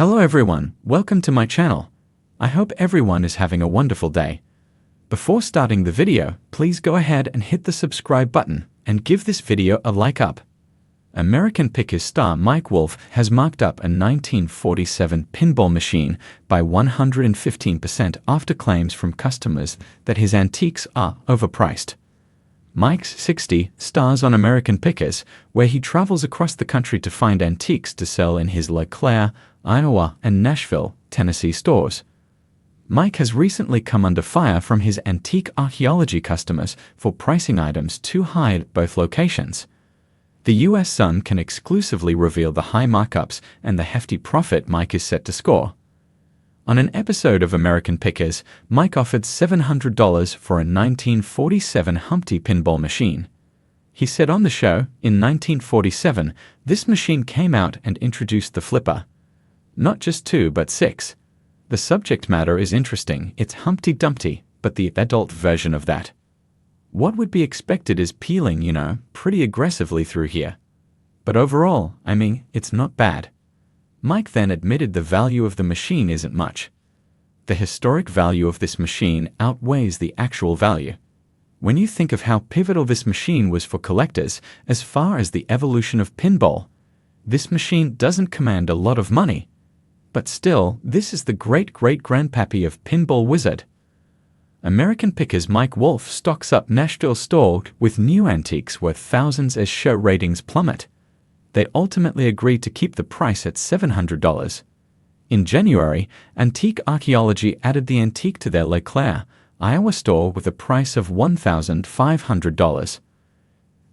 Hello everyone, welcome to my channel. I hope everyone is having a wonderful day. Before starting the video, please go ahead and hit the subscribe button and give this video a like up. American Pickers star Mike Wolfe has marked up a 1947 pinball machine by 115% after claims from customers that his antiques are overpriced. Mike's 60 stars on American Pickers, where he travels across the country to find antiques to sell in his La Claire, Iowa, and Nashville, Tennessee stores. Mike has recently come under fire from his antique archaeology customers for pricing items too high at both locations. The U.S. Sun can exclusively reveal the high markups and the hefty profit Mike is set to score. On an episode of American Pickers, Mike offered $700 for a 1947 Humpty pinball machine. He said on the show, in 1947, this machine came out and introduced the flipper. Not just 2 but 6. The subject matter is interesting, it's Humpty Dumpty, but the adult version of that. What would be expected is peeling, pretty aggressively through here. But overall, it's not bad. Mike then admitted the value of the machine isn't much. The historic value of this machine outweighs the actual value. When you think of how pivotal this machine was for collectors as far as the evolution of pinball, this machine doesn't command a lot of money. But still, this is the great-great-grandpappy of Pinball Wizard. American Pickers Mike Wolfe stocks up Nashville store with new antiques worth thousands as show ratings plummet. They ultimately agreed to keep the price at $700. In January, Antique Archaeology added the antique to their La Claire, Iowa store with a price of $1,500.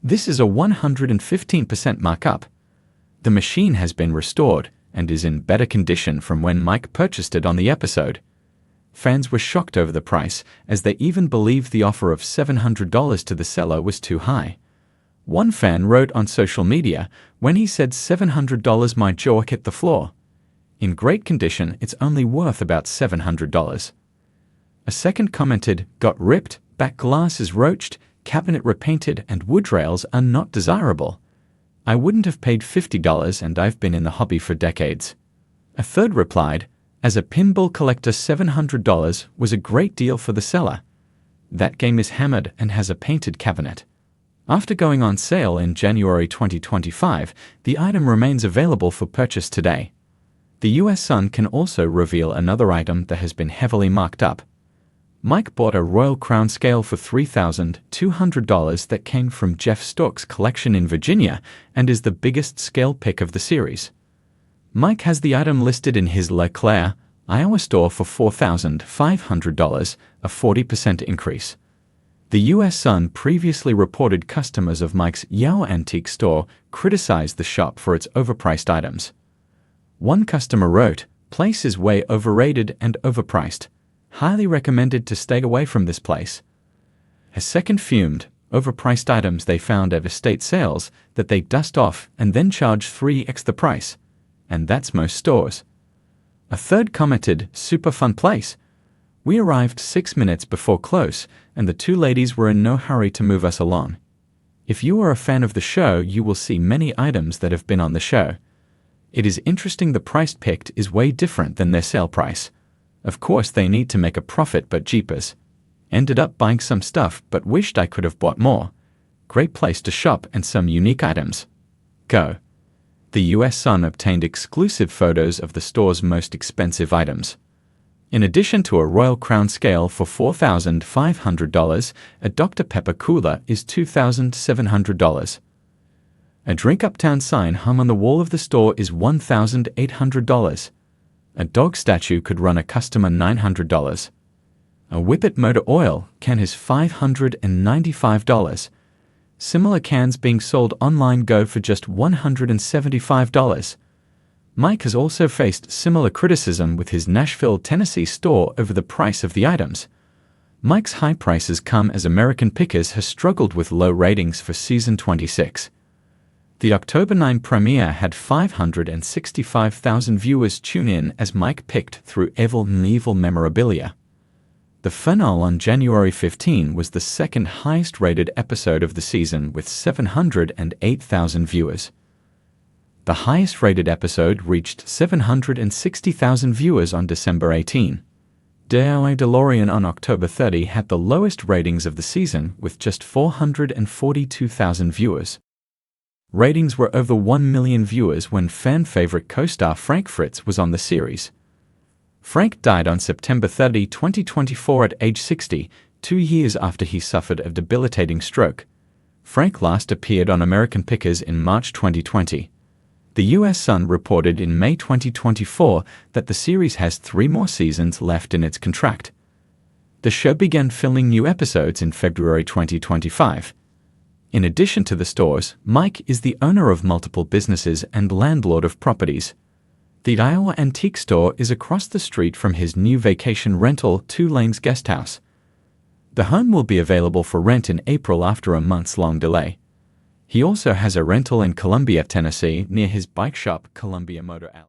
This is a 115% markup. The machine has been restored and is in better condition from when Mike purchased it on the episode. Fans were shocked over the price, as they even believed the offer of $700 to the seller was too high. One fan wrote on social media, "When he said $700, my jaw hit the floor. In great condition, it's only worth about $700. A second commented, "Got ripped, back glass is roached, cabinet repainted, and wood rails are not desirable. I wouldn't have paid $50 and I've been in the hobby for decades." A third replied, "As a pinball collector, $700 was a great deal for the seller. That game is hammered and has a painted cabinet." After going on sale in January 2025, the item remains available for purchase today. The U.S. Sun can also reveal another item that has been heavily marked up. Mike bought a Royal Crown scale for $3,200 that came from Jeff Stork's collection in Virginia and is the biggest scale pick of the series. Mike has the item listed in his La Claire, Iowa store for $4,500, a 40% increase. The U.S. Sun previously reported customers of Mike's Yao Antique store criticized the shop for its overpriced items. One customer wrote, "Place is way overrated and overpriced. Highly recommended to stay away from this place." A second fumed, "Overpriced items they found at estate sales that they dust off and then charge 3x the price. And that's most stores." A third commented, "Super fun place. We arrived 6 minutes before close, and the 2 ladies were in no hurry to move us along. If you are a fan of the show, you will see many items that have been on the show. It is interesting the price picked is way different than their sale price. Of course they need to make a profit, but jeepers. Ended up buying some stuff but wished I could have bought more. Great place to shop and some unique items. Go." The U.S. Sun obtained exclusive photos of the store's most expensive items. In addition to a Royal Crown scale for $4,500, a Dr. Pepper cooler is $2,700. A Drink Uptown sign hung on the wall of the store is $1,800. A dog statue could run a customer $900. A Whippet motor oil can is $595. Similar cans being sold online go for just $175. Mike has also faced similar criticism with his Nashville, Tennessee store over the price of the items. Mike's high prices come as American Pickers has struggled with low ratings for season 26. The October 9 premiere had 565,000 viewers tune in as Mike picked through Evil Knievel memorabilia. The finale on January 15 was the second highest rated episode of the season with 708,000 viewers. The highest-rated episode reached 760,000 viewers on December 18. DeLorean on October 30 had the lowest ratings of the season with just 442,000 viewers. Ratings were over 1 million viewers when fan-favorite co-star Frank Fritz was on the series. Frank died on September 30, 2024 at age 60, 2 years after he suffered a debilitating stroke. Frank last appeared on American Pickers in March 2020. The U.S. Sun reported in May 2024 that the series has 3 more seasons left in its contract. The show began filming new episodes in February 2025. In addition to the stores, Mike is the owner of multiple businesses and landlord of properties. The Iowa Antique Store is across the street from his new vacation rental 2 Lanes guest house. The home will be available for rent in April after a months-long delay. He also has a rental in Columbia, Tennessee, near his bike shop, Columbia Motor Alley.